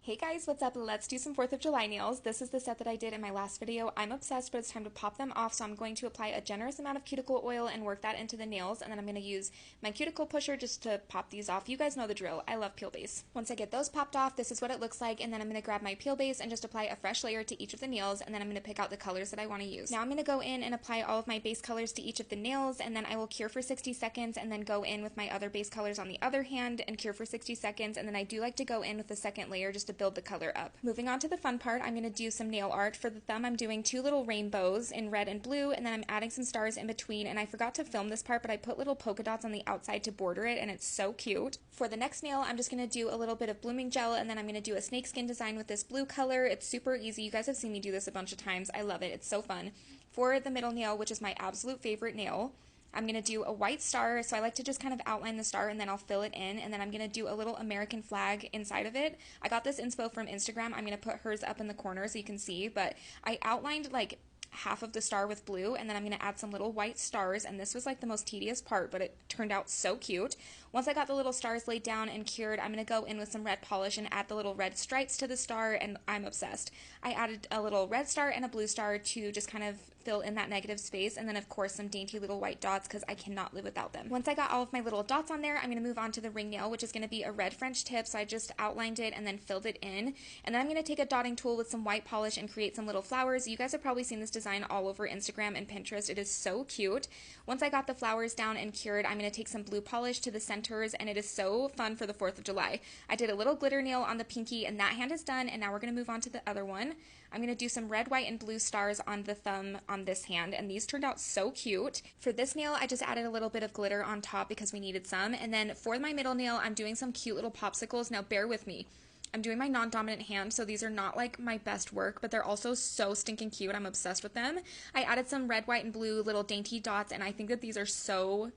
Hey guys, what's up? Let's do some 4th of July nails. This is the set that I did in my last video. I'm obsessed, but it's time to pop them off, so I'm going to apply a generous amount of cuticle oil and work that into the nails, and then I'm going to use my cuticle pusher just to pop these off. You guys know the drill. I love peel base. Once I get those popped off, this is what it looks like, and then I'm going to grab my peel base and just apply a fresh layer to each of the nails, and then I'm going to pick out the colors that I want to use. Now I'm going to go in and apply all of my base colors to each of the nails, and then I will cure for 60 seconds, and then go in with my other base colors on the other hand and cure for 60 seconds, and then I do like to go in with the second layer just to build the color up. Moving on to the fun part, I'm going to do some nail art. For the thumb, I'm doing two little rainbows in red and blue, and then I'm adding some stars in between, and I forgot to film this part, but I put little polka dots on the outside to border it, and it's so cute. For the next nail, I'm just going to do a little bit of blooming gel, and then I'm going to do a snakeskin design with this blue color. It's super easy. You guys have seen me do this a bunch of times. I love it. It's so fun. For the middle nail, which is my absolute favorite nail, I'm going to do a white star, so I like to just kind of outline the star and then I'll fill it in, and then I'm going to do a little American flag inside of it. I got this inspo from Instagram. I'm going to put hers up in the corner so you can see, but I outlined like half of the star with blue, and then I'm going to add some little white stars, and this was like the most tedious part, but it turned out so cute. Once I got the little stars laid down and cured, I'm going to go in with some red polish and add the little red stripes to the star, and I'm obsessed. I added a little red star and a blue star to just kind of fill in that negative space, and then of course some dainty little white dots because I cannot live without them. Once I got all of my little dots on there, I'm going to move on to the ring nail, which is going to be a red French tip, so I just outlined it and then filled it in, and then I'm going to take a dotting tool with some white polish and create some little flowers. You guys have probably seen this design all over Instagram and Pinterest. It is so cute. Once I got the flowers down and cured, I'm going to take some blue polish to the centers, and it is so fun for the 4th of July. I did a little glitter nail on the pinky, and that hand is done, and now we're going to move on to the other one. I'm going to do some red, white, and blue stars on the thumb on this hand, and these turned out so cute. For this nail, I just added a little bit of glitter on top because we needed some, and then for my middle nail, I'm doing some cute little popsicles. Now bear with me. I'm doing my non-dominant hand, so these are not like my best work, but they're also so stinking cute. I'm obsessed with them. I added some red, white, and blue little dainty dots, and I think that these are so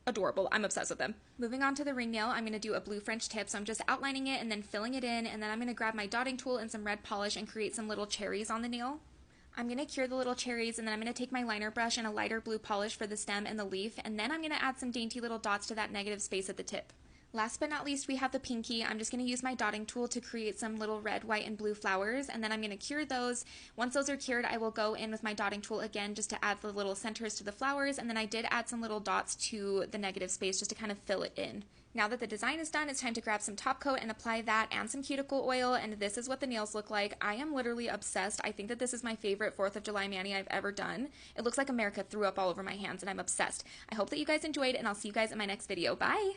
adorable. I'm obsessed with them. Moving on to the ring nail, I'm going to do a blue French tip, so I'm just outlining it and then filling it in, and then I'm going to grab my dotting tool and some red polish and create some little cherries on the nail. I'm going to cure the little cherries, and then I'm going to take my liner brush and a lighter blue polish for the stem and the leaf, and then I'm going to add some dainty little dots to that negative space at the tip. Last but not least, we have the pinky. I'm just going to use my dotting tool to create some little red, white, and blue flowers, and then I'm going to cure those. Once those are cured, I will go in with my dotting tool again just to add the little centers to the flowers, and then I did add some little dots to the negative space just to kind of fill it in. Now that the design is done, it's time to grab some top coat and apply that and some cuticle oil, and this is what the nails look like. I am literally obsessed. I think that this is my favorite 4th of July mani I've ever done. It looks like America threw up all over my hands, and I'm obsessed. I hope that you guys enjoyed, and I'll see you guys in my next video. Bye!